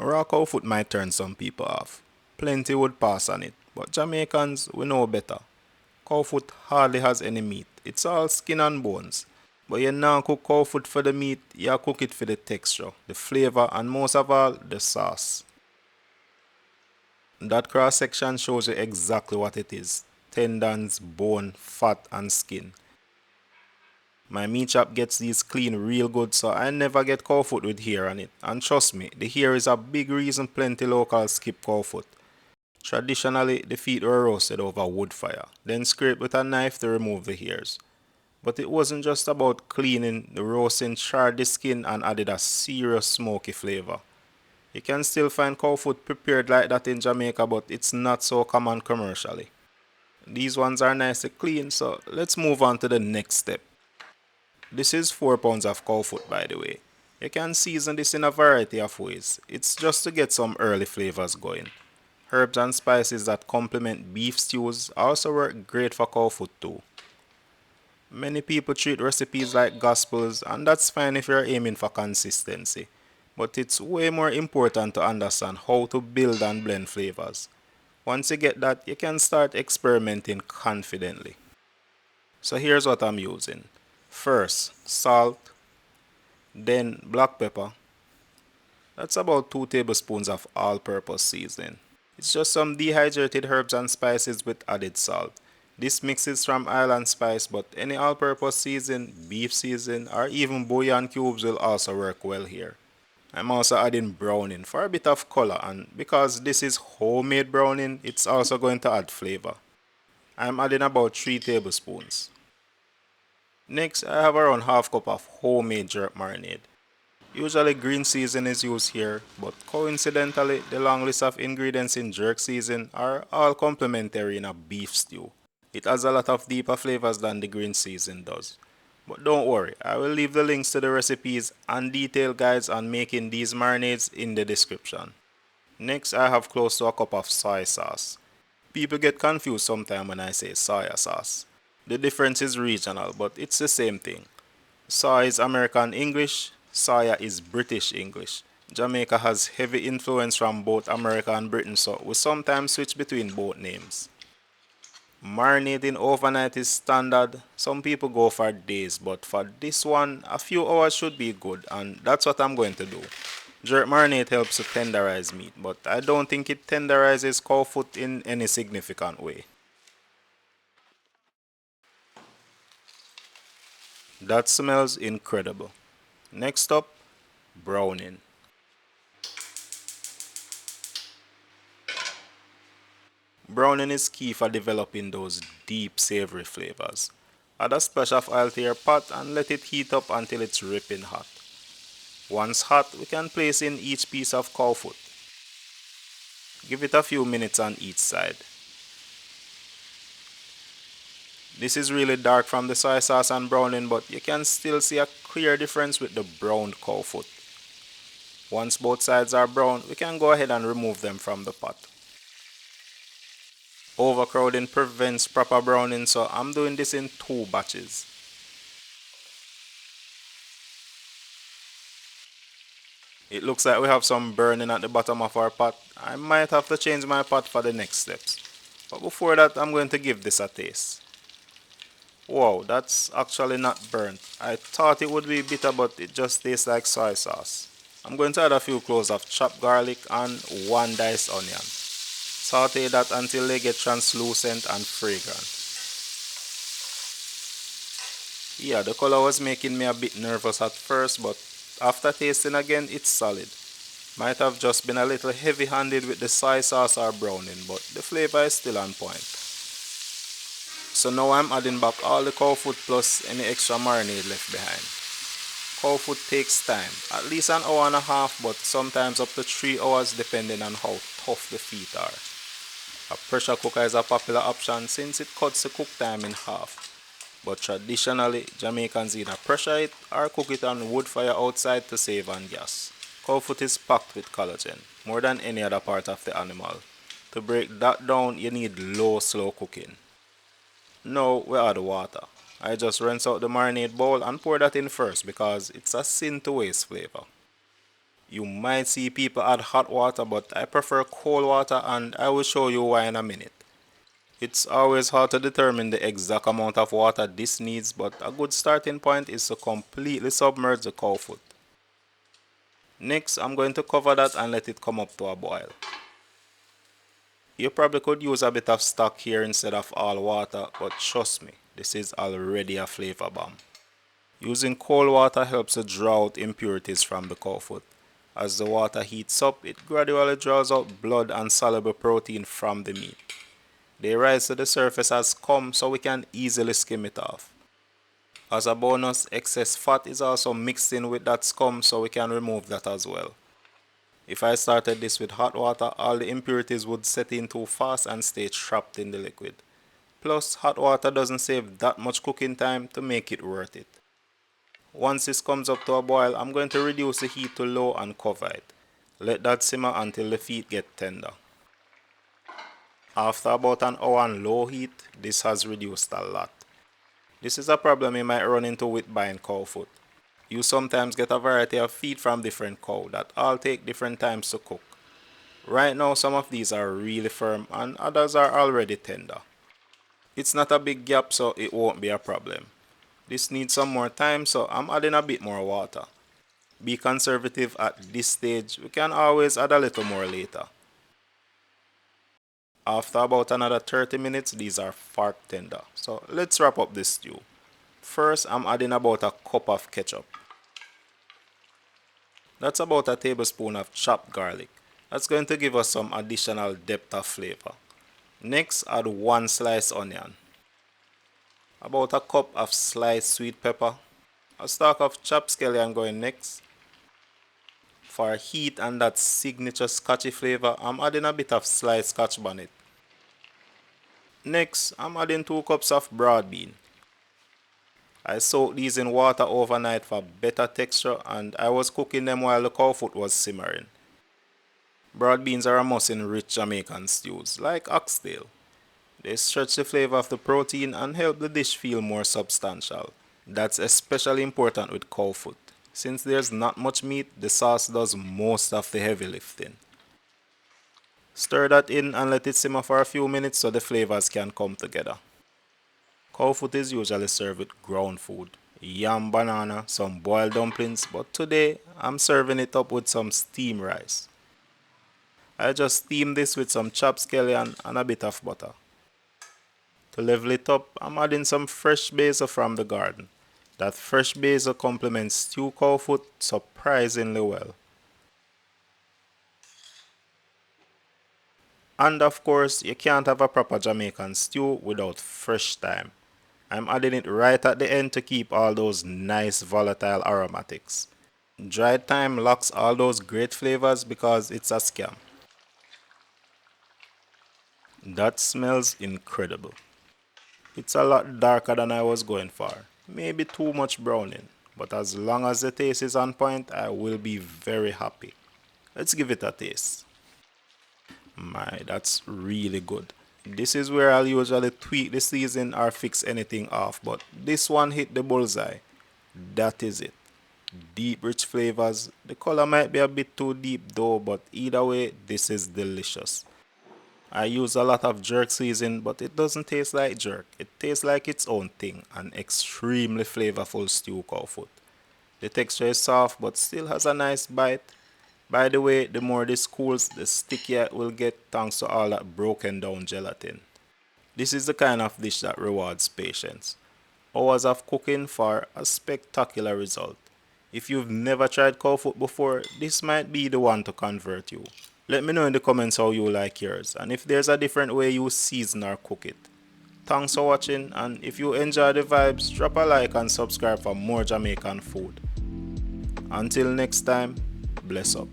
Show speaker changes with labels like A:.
A: Raw cow foot might turn some people off. Plenty would pass on it, but Jamaicans, we know better. Cow foot hardly has any meat. It's all skin and bones. But you now cook cow foot for the meat, you cook it for the texture, the flavor, and most of all, the sauce. That cross section shows you exactly what it is. Tendons, bone, fat, and skin. My meat shop gets these clean real good, so I never get cow foot with hair on it. And trust me, the hair is a big reason plenty locals skip cow foot. Traditionally, the feet were roasted over wood fire, then scraped with a knife to remove the hairs. But it wasn't just about cleaning, the roasting charred the skin and added a serious smoky flavor. You can still find cow foot prepared like that in Jamaica, but it's not so common commercially. These ones are nice to clean, so let's move on to the next step. This is 4 pounds of cow foot, by the way. You can season this in a variety of ways. It's just to get some early flavors going. Herbs and spices that complement beef stews also work great for cow foot too. Many people treat recipes like gospels, and that's fine if you're aiming for consistency. But it's way more important to understand how to build and blend flavors. Once you get that, you can start experimenting confidently. So here's what I'm using. First, salt, then black pepper. That's about 2 tablespoons of all-purpose seasoning. It's just some dehydrated herbs and spices with added salt. This mix is from island spice, but any all-purpose season, beef season, or even bouillon cubes will also work well here. I'm also adding browning for a bit of color, and because this is homemade browning, it's also going to add flavor. I'm adding about 3 tablespoons. Next, I have around half cup of homemade jerk marinade. Usually green season is used here, but coincidentally, the long list of ingredients in jerk season are all complementary in a beef stew. It has a lot of deeper flavors than the green season does. But don't worry, I will leave the links to the recipes and detailed guides on making these marinades in the description. Next, I have close to a cup of soy sauce. People get confused sometimes when I say soya sauce. The difference is regional, but it's the same thing. Soy is American English, soya is British English. Jamaica has heavy influence from both America and Britain, so we sometimes switch between both names. Marinating overnight is standard. Some people go for days, but for this one, a few hours should be good, and that's what I'm going to do. Jerk marinade helps to tenderize meat, but I don't think it tenderizes cow foot in any significant way. That smells incredible. Next up, browning. Browning is key for developing those deep savory flavors. Add a splash of oil to your pot and let it heat up until it's ripping hot. Once hot, we can place in each piece of cow foot. Give it a few minutes on each side. This is really dark from the soy sauce and browning, but you can still see a clear difference with the browned cow foot. Once both sides are brown, we can go ahead and remove them from the pot. Overcrowding prevents proper browning, so I'm doing this in 2 batches. It looks like we have some burning at the bottom of our pot. I might have to change my pot for the next steps. But before that, I'm going to give this a taste. Wow, that's actually not burnt. I thought it would be bitter, but it just tastes like soy sauce. I'm going to add a few cloves of chopped garlic and 1 diced onion. Saute that until they get translucent and fragrant. Yeah, the color was making me a bit nervous at first, but after tasting again, it's solid. Might have just been a little heavy-handed with the soy sauce or browning, but the flavor is still on point. So now I'm adding back all the cow foot plus any extra marinade left behind. Cow foot takes time, at least an hour and a half, but sometimes up to 3 hours depending on how tough the feet are. A pressure cooker is a popular option since it cuts the cook time in half. But traditionally, Jamaicans either pressure it or cook it on wood fire outside to save on gas. Cow foot is packed with collagen, more than any other part of the animal. To break that down, you need low, slow cooking. Now we add water. I just rinse out the marinade bowl and pour that in first because it's a sin to waste flavor. You might see people add hot water, but I prefer cold water, and I will show you why in a minute. It's always hard to determine the exact amount of water this needs, but a good starting point is to completely submerge the cowfoot. Next, I'm going to cover that and let it come up to a boil. You probably could use a bit of stock here instead of all water, but trust me, this is already a flavor bomb. Using cold water helps to draw out impurities from the cowfoot. As the water heats up, it gradually draws out blood and soluble protein from the meat. They rise to the surface as scum so we can easily skim it off. As a bonus, excess fat is also mixed in with that scum so we can remove that as well. If I started this with hot water, all the impurities would set in too fast and stay trapped in the liquid. Plus, hot water doesn't save that much cooking time to make it worth it. Once this comes up to a boil, I'm going to reduce the heat to low and cover it. Let that simmer until the feet get tender. After about an hour on low heat, this has reduced a lot. This is a problem you might run into with buying cowfoot. You sometimes get a variety of feet from different cow that all take different times to cook. Right now some of these are really firm and others are already tender. It's not a big gap so it won't be a problem. This needs some more time so I'm adding a bit more water. Be conservative at this stage, we can always add a little more later. After about another 30 minutes these are fart tender. So let's wrap up this stew. First I'm adding about a cup of ketchup. That's about a tablespoon of chopped garlic. That's going to give us some additional depth of flavor. Next add 1 sliced onion. About a cup of sliced sweet pepper. A stalk of chopped scallion going next. For heat and that signature scotchy flavor, I'm adding a bit of sliced scotch bonnet. Next, I'm adding 2 cups of broad bean. I soaked these in water overnight for better texture and I was cooking them while the cowfoot was simmering. Broad beans are a must in rich Jamaican stews, like oxtail. They stretch the flavor of the protein and help the dish feel more substantial. That's especially important with cowfoot. Since there's not much meat, the sauce does most of the heavy lifting. Stir that in and let it simmer for a few minutes so the flavors can come together. Cowfoot is usually served with ground food, yam banana, some boiled dumplings, but today I'm serving it up with some steamed rice. I just steam this with some chopped scallion and a bit of butter. To level it up, I'm adding some fresh basil from the garden. That fresh basil complements stew cowfoot surprisingly well. And of course, you can't have a proper Jamaican stew without fresh thyme. I'm adding it right at the end to keep all those nice volatile aromatics. Dried thyme locks all those great flavors because it's a scam. That smells incredible. It's a lot darker than I was going for. Maybe too much browning. But as long as the taste is on point, I will be very happy. Let's give it a taste. My, that's really good. This is where I'll usually tweak the season or fix anything off, but this one hit the bullseye. That is it. Deep rich flavors. The color might be a bit too deep though, but either way, this is delicious. I use a lot of jerk seasoning, but it doesn't taste like jerk. It tastes like its own thing, an extremely flavorful stew cowfoot. The texture is soft but still has a nice bite. By the way, the more this cools, the stickier it will get thanks to all that broken down gelatin. This is the kind of dish that rewards patience. Hours of cooking for a spectacular result. If you've never tried cowfoot before, this might be the one to convert you. Let me know in the comments how you like yours and if there's a different way you season or cook it. Thanks for watching, and if you enjoy the vibes, drop a like and subscribe for more Jamaican food. Until next time, bless up.